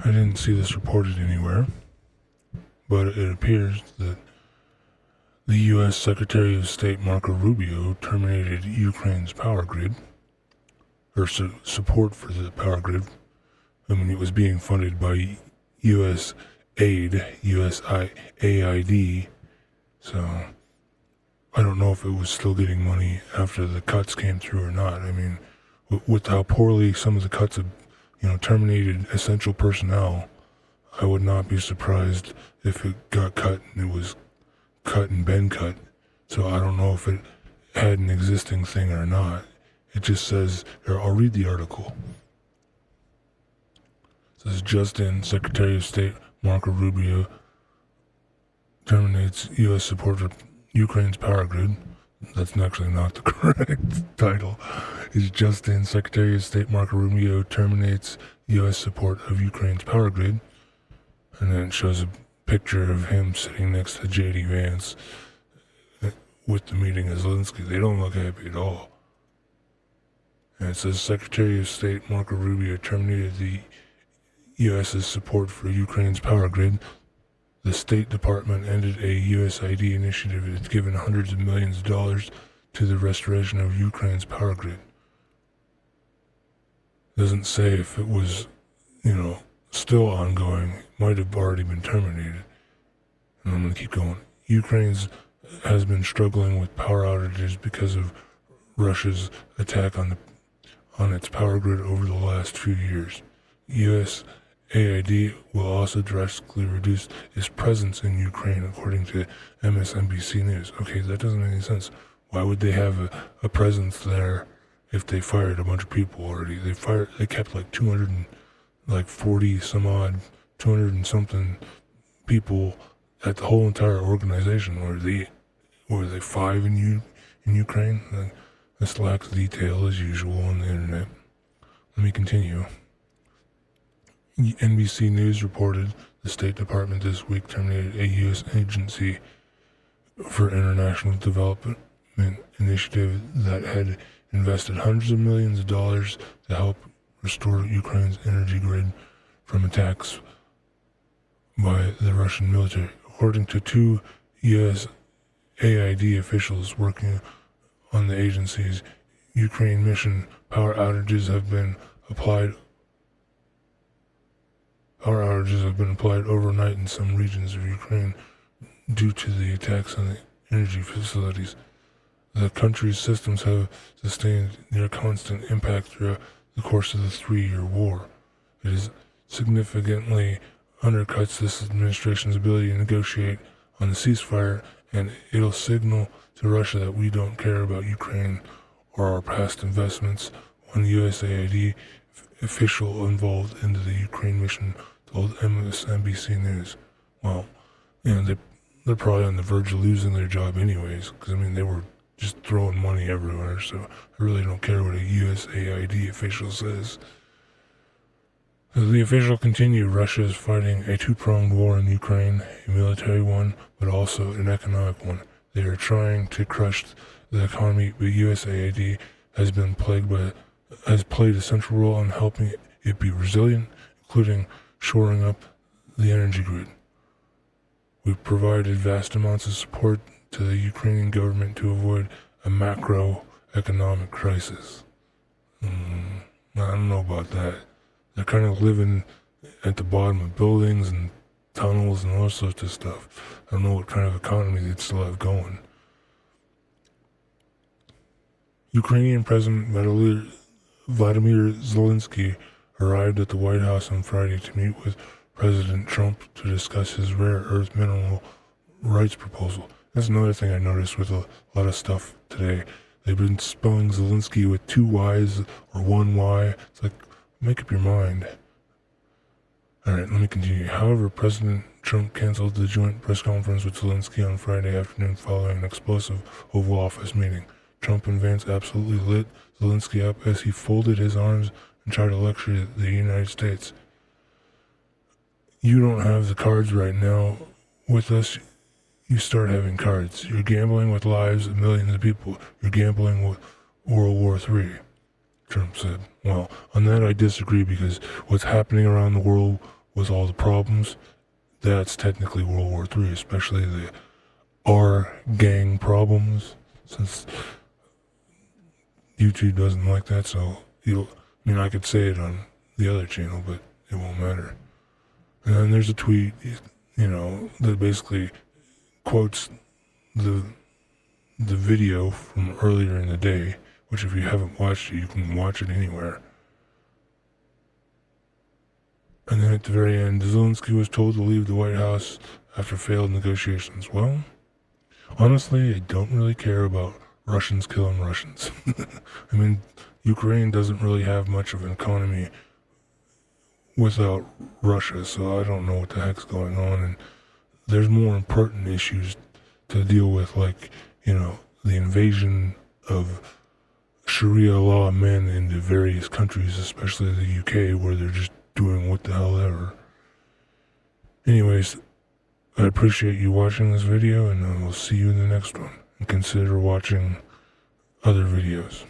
I didn't see this reported anywhere, but it appears that the U.S. Secretary of State Marco Rubio terminated Ukraine's power grid, or support for the power grid. I mean, it was being funded by USAID, USAID, so I don't know if it was still getting money after the cuts came through or not. I mean, with how poorly some of the cuts have, terminated essential personnel, I would not be surprised if it got cut and it was cut and been cut. So I don't know if it had an existing thing or not. It just says, here, I'll read the article. It says, just in, Secretary of State Marco Rubio terminates U.S. support for Ukraine's power grid. That's actually not the correct title. It's just in, Secretary of State Marco Rubio terminates U.S. support of Ukraine's power grid. And then it shows a picture of him sitting next to J.D. Vance with the meeting of Zelensky. They don't look happy at all. And it says, Secretary of State Marco Rubio terminated the U.S.'s support for Ukraine's power grid. The State Department ended a USAID initiative that has given hundreds of millions of dollars to the restoration of Ukraine's power grid. It doesn't say if it was, still ongoing. It might have already been terminated. And I'm going to keep going. Ukraine has been struggling with power outages because of Russia's attack on its power grid over the last few years. USAID will also drastically reduce its presence in Ukraine, according to MSNBC News. Okay, that doesn't make any sense. Why would they have a presence there if they fired a bunch of people already? They kept like 240 some odd, 200 and something people at the whole entire organization. Were they 5 in Ukraine? This lacks detail as usual on the internet. Let me continue. NBC News reported the State Department this week terminated a U.S. agency for international development initiative that had invested hundreds of millions of dollars to help restore Ukraine's energy grid from attacks by the Russian military. According to 2 USAID officials working on the agency's Ukraine mission, power outages have been applied overnight in some regions of Ukraine due to the attacks on the energy facilities. The country's systems have sustained near constant impact throughout the course of the 3-year war. It is significantly undercuts this administration's ability to negotiate on the ceasefire, and it'll signal to Russia that we don't care about Ukraine or our past investments. One USAID official involved into the Ukraine mission told MSNBC News. Well, they're probably on the verge of losing their job anyways, because they were just throwing money everywhere, so I really don't care what a USAID official says. The official continued, Russia is fighting a 2-pronged war in Ukraine, a military one, but also an economic one. They are trying to crush the economy, but USAID has played a central role in helping it be resilient, including shoring up the energy grid. We've provided vast amounts of support to the Ukrainian government to avoid a macroeconomic crisis. I don't know about that. They're kind of living at the bottom of buildings and tunnels and all sorts of stuff. I don't know what kind of economy they'd still have going. Ukrainian President Vladimir Zelensky arrived at the White House on Friday to meet with President Trump to discuss his rare earth mineral rights proposal. That's another thing I noticed with a lot of stuff today. They've been spelling Zelensky with 2 Y's or 1 Y. It's like, make up your mind. Alright, let me continue. However, President Trump canceled the joint press conference with Zelensky on Friday afternoon following an explosive Oval Office meeting. Trump and Vance absolutely lit Zelensky up as he folded his arms and tried to lecture the United States. You don't have the cards right now with us. You start having cards. You're gambling with lives of millions of people. You're gambling with World War III, Trump said. Well, on that I disagree, because what's happening around the world with all the problems, that's technically World War III, especially the R gang problems, since YouTube doesn't like that, so I could say it on the other channel, but it won't matter. And then there's a tweet, that basically quotes the video from earlier in the day, which if you haven't watched it, you can watch it anywhere. And then at the very end, Zelensky was told to leave the White House after failed negotiations. Well, honestly, I don't really care about Russians killing Russians. I mean, Ukraine doesn't really have much of an economy without Russia, so I don't know what the heck's going on. And there's more important issues to deal with, like, the invasion of Sharia law men into various countries, especially the UK, where they're just doing what the hell ever. Anyways, I appreciate you watching this video, and I will see you in the next one. And consider watching other videos.